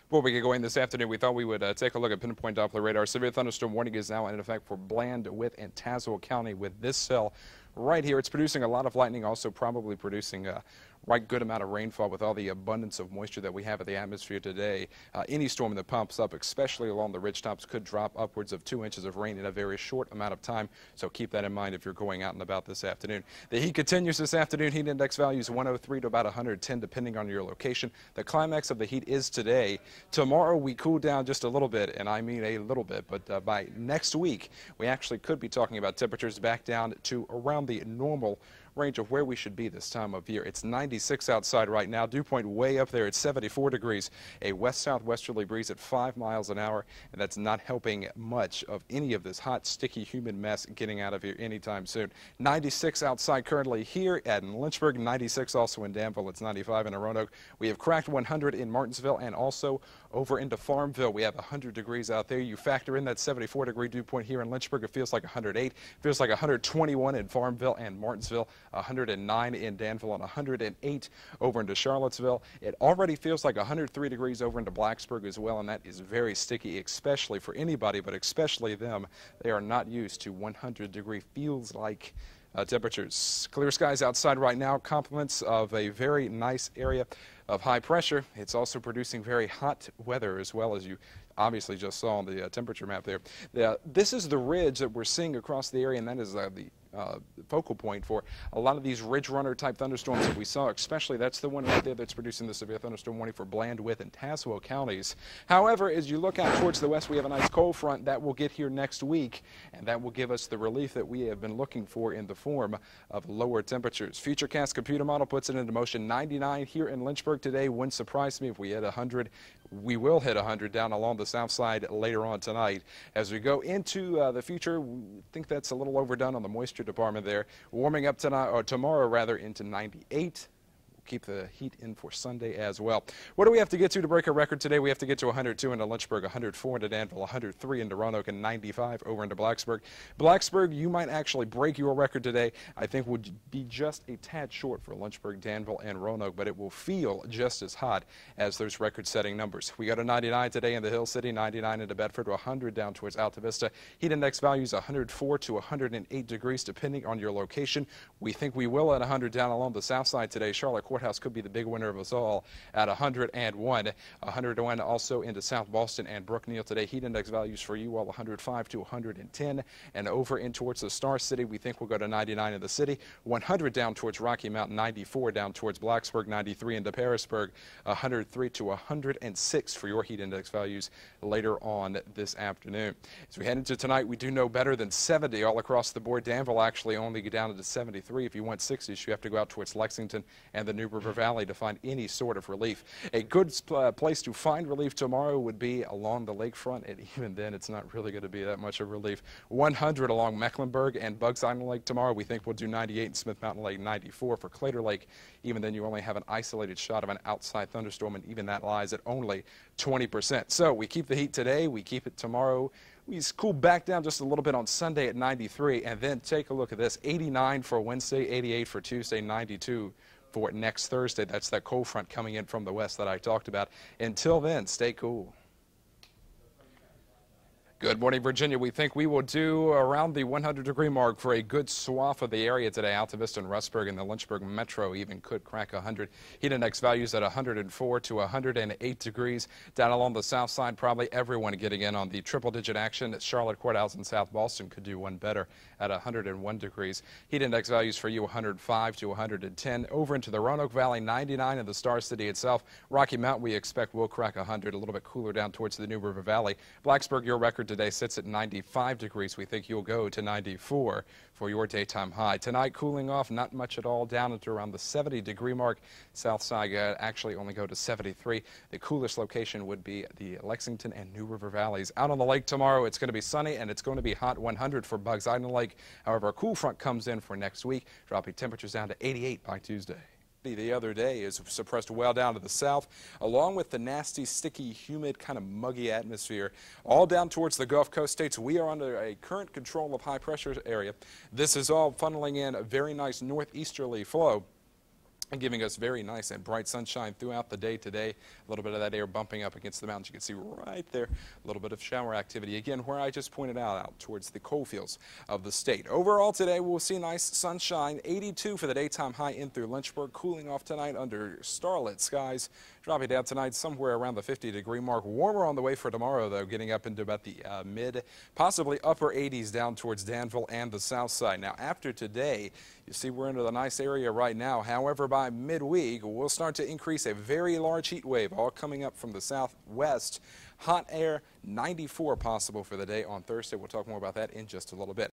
Before we get going this afternoon, we thought we would take a look at pinpoint Doppler radar. Severe thunderstorm warning is now in effect for Bland, Witt, and Tazewell County with this cell right here. It's producing a lot of lightning, also probably producing a right good amount of rainfall with all the abundance of moisture that we have in the atmosphere today. Any storm that pumps up, especially along the ridge tops, could drop upwards of 2 inches of rain in a very short amount of time. So keep that in mind if you're going out and about this afternoon. The heat continues this afternoon. Heat index values 103 to about 110 depending on your location. The climax of the heat is today. Tomorrow we cool down just a little bit, and I mean a little bit, but by next week we actually could be talking about temperatures back down to around the normal range of where we should be this time of year. It's 96 outside right now. Dew point way up there at 74 degrees. A west-southwesterly breeze at 5 miles an hour, and that's not helping much of any of this hot, sticky, humid mess getting out of here anytime soon. 96 outside currently here at Lynchburg, 96 also in Danville. It's 95 in Roanoke. We have cracked 100 in Martinsville, and also over into Farmville. We have 100 degrees out there. You factor in that 74-degree dew point here in Lynchburg, it feels like 108. Feels like 121 in Farmville and Martinsville, 109 in Danville, and 108 over into Charlottesville. It already feels like 103 degrees over into Blacksburg as well, and that is very sticky, especially for anybody, but especially them. They are not used to 100-degree feels like temperatures. Clear skies outside right now, compliments of a very nice area of high pressure. It's also producing very hot weather as well, as you obviously just saw on the temperature map there. This is the ridge that we're seeing across the area, and that is the focal point for a lot of these ridge runner type thunderstorms that we saw, especially that's the one right there that's producing the severe thunderstorm warning for Bland, Witt, and Tazewell counties. However, as you look out towards the west, we have a nice cold front that will get here next week, and that will give us the relief that we have been looking for in the form of lower temperatures. Futurecast computer model puts it into motion. 99 here in Lynchburg today. Wouldn't surprise me if we hit 100. We will hit 100 down along the south side later on tonight. As we go into the future, we think that's a little overdone on the moisture department there. Warming up tonight, or tomorrow rather, into 98. Keep the heat in for Sunday as well. What do we have to get to break a record today? We have to get to 102 into Lynchburg, 104 into Danville, 103 into Roanoke, and 95 over into Blacksburg. Blacksburg, you might actually break your record today. I think would be just a tad short for Lynchburg, Danville, and Roanoke, but it will feel just as hot as those record-setting numbers. We got a 99 today in the Hill City, 99 into Bedford, 100 down towards Alta Vista. Heat index values 104 to 108 degrees depending on your location. We think we will at 100 down along the south side today. Charlotte Courthouse could be the big winner of us all at 101. 101 also into South Boston and Brookneal today. Heat index values for you all 105 to 110. And over in towards the Star City, we think we'll go to 99 in the city. 100 down towards Rocky Mount, 94 down towards Blacksburg, 93 into Parisburg, 103 to 106 for your heat index values later on this afternoon. As we head into tonight, we do know better than 70 all across the board. Danville actually only get down to 73. If you want 60s, you have to go out towards Lexington and the New River Valley to find any sort of relief. A good place to find relief tomorrow would be along the lakefront, and even then it's not really going to be that much of relief. 100 along Mecklenburg and Bugs Island Lake tomorrow. We think we'll do 98 in Smith Mountain Lake, 94 for Claytor Lake. Even then you only have an isolated shot of an outside thunderstorm, and even that lies at only 20%. So we keep the heat today, we keep it tomorrow. We cool back down just a little bit on Sunday at 93, and then take a look at this. 89 for Wednesday, 88 for Tuesday, 92 for next Thursday. That's that cold front coming in from the west that I talked about. Until then, stay cool. Good morning, Virginia. We think we will do around the 100-degree mark for a good swath of the area today. Alta Vista and Rustburg and the Lynchburg Metro even could crack 100. Heat index values at 104 to 108 degrees. Down along the south side, probably everyone getting in on the triple-digit action. Charlotte Courthouse and South Boston could do one better at 101 degrees. Heat index values for you 105 to 110. Over into the Roanoke Valley, 99 in the Star City itself. Rocky Mount, we expect will crack 100. A little bit cooler down towards the New River Valley. Blacksburg, your record today sits at 95 degrees. We think you'll go to 94 for your daytime high. Tonight, cooling off, not much at all, down into around the 70-degree mark. South side actually only go to 73. The coolest location would be the Lexington and New River Valleys. Out on the lake tomorrow, it's going to be sunny and it's going to be hot. 100 for Bugs Island Lake. However, a cool front comes in for next week, dropping temperatures down to 88 by Tuesday. The other day is suppressed well down to the south, along with the nasty, sticky, humid, kind of muggy atmosphere. All down towards the Gulf Coast states, we are under a current control of high pressure area. This is all funneling in a very nice northeasterly flow. and giving us very nice and bright sunshine throughout the day today. A little bit of that air bumping up against the mountains. You can see right there a little bit of shower activity. Again, where I just pointed out towards the coal fields of the state. Overall today, we'll see nice sunshine. 82 for the daytime high in through Lynchburg. Cooling off tonight under starlit skies. Dropping down tonight somewhere around the 50-degree mark. Warmer on the way for tomorrow, though, getting up into about the mid, possibly upper 80s down towards Danville and the south side. Now, after today, you see we're into the nice area right now. However, by midweek, we'll start to increase a very large heat wave, all coming up from the southwest. Hot air, 94 possible for the day on Thursday. We'll talk more about that in just a little bit.